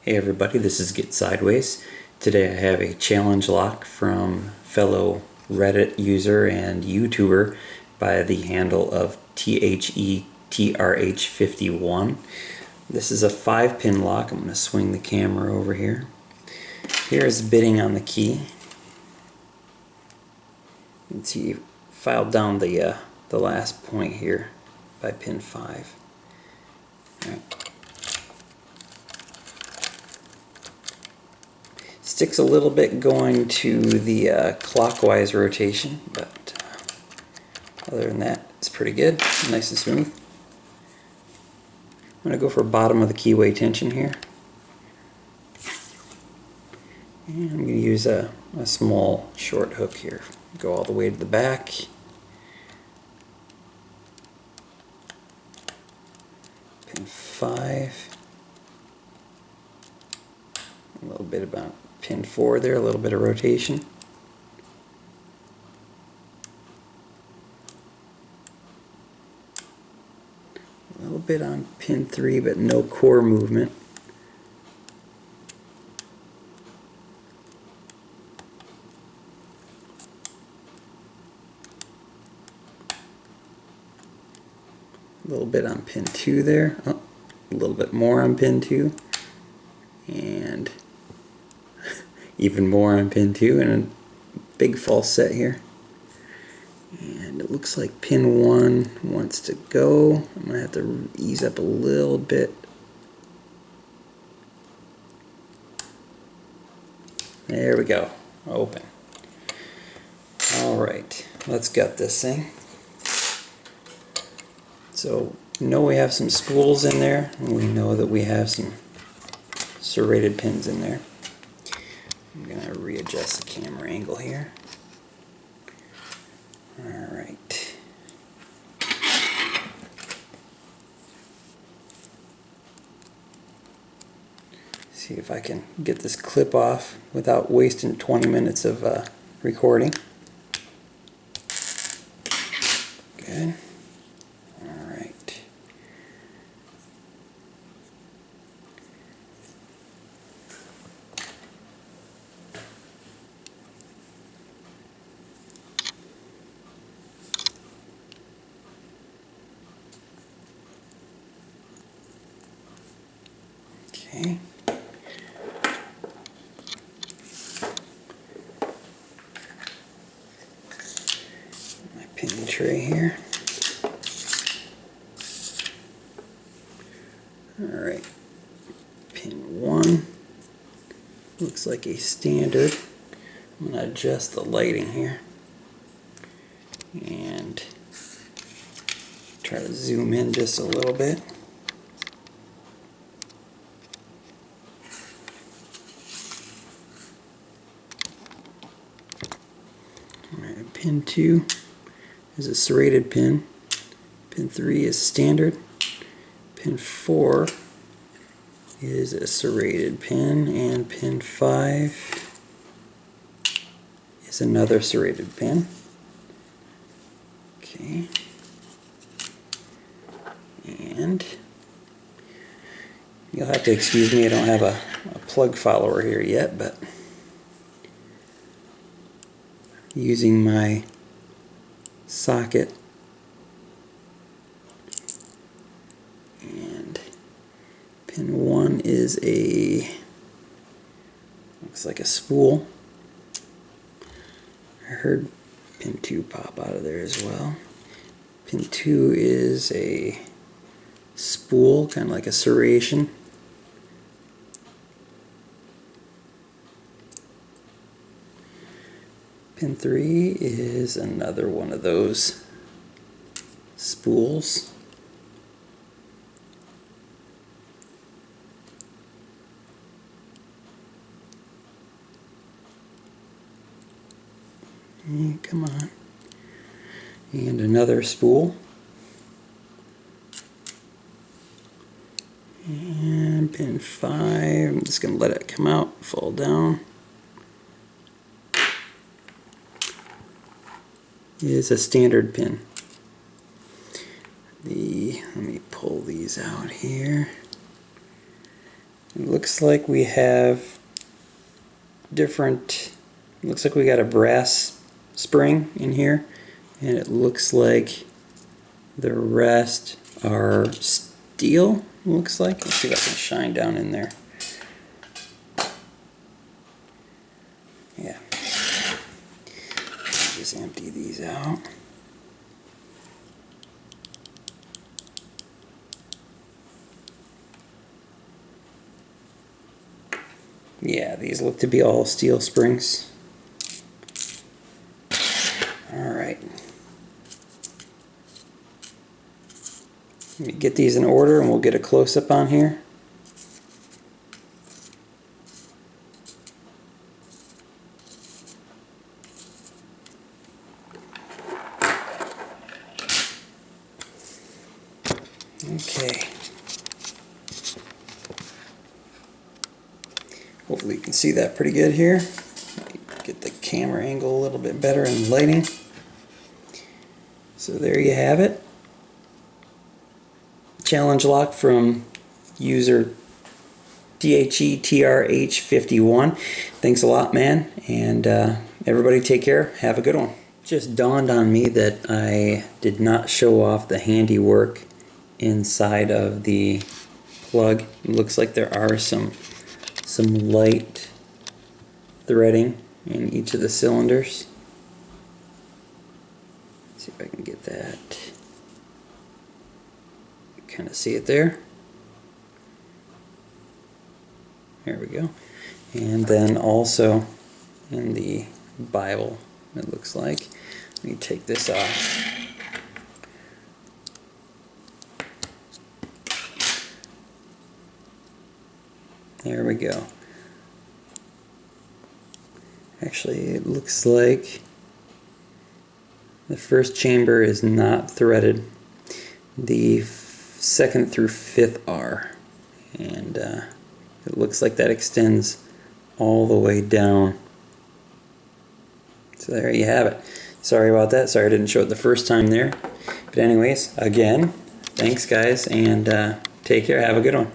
Hey everybody, this is Get Sideways. Today I have a challenge lock from fellow Reddit user and YouTuber by the handle of thetrh51. This is a 5-pin lock. I'm going to swing the camera over here. Here is bidding on the key. You can see you filed down the last point here by pin 5. All right. Sticks a little bit going to the clockwise rotation, but other than that, it's pretty good, nice and smooth. I'm going to go for bottom of the keyway tension here. And I'm going to use a small short hook here. Go all the way to the back. Pin 5. A little bit about pin 4 there, a little bit of rotation. A little bit on pin 3, but no core movement. A little bit on pin 2 there. Oh, a little bit more on pin 2. And even more on pin 2, and a big false set here. And it looks like pin 1 wants to go. I'm going to have to ease up a little bit. There we go. Open. Alright, let's gut this thing. So we know we have some spools in there, and we know that we have some serrated pins in there. I'm going to readjust the camera angle here. Alright. See if I can get this clip off without wasting 20 minutes of recording. Good. Alright. Okay. My pin tray here. Alright. Pin 1 looks like a standard. I'm going to adjust the lighting here and try to zoom in just a little bit. Alright, pin 2 is a serrated pin. Pin 3 is standard. Pin 4 is a serrated pin, and pin 5 is another serrated pin. Okay. And you'll have to excuse me, I don't have a plug follower here yet, but using my socket and pin 1 is looks like a spool. I heard pin 2 pop out of there as well. Pin 2 is a spool, kind of like a serration. Pin 3 is another one of those spools. Come on. And another spool. And pin 5, I'm just going to let it come out, fall down. Is a standard pin. Let me pull these out here. It looks like we have different, looks like we got a brass spring in here, and it looks like the rest are steel, looks like. Let's see if I can shine down in there. Yeah. Just empty these out. Yeah, these look to be all steel springs. Alright. Let me get these in order and we'll get a close-up on here. Okay. Hopefully you can see that pretty good here. Get the camera angle a little bit better and lighting. So there you have it. Challenge lock from user thetrh51. Thanks a lot, man. And everybody take care. Have a good one. Just dawned on me that I did not show off the handiwork inside of the plug. It looks like there are some light threading in each of the cylinders. Let's see if I can get that. Kind of see it there. There we go. And then also in the Bible, it looks like. Let me take this off. There we go. Actually, it looks like the first chamber is not threaded. The second through fifth are. And it looks like that extends all the way down. So there you have it. Sorry about that. Sorry I didn't show it the first time there. But anyways, again, thanks guys, and take care. Have a good one.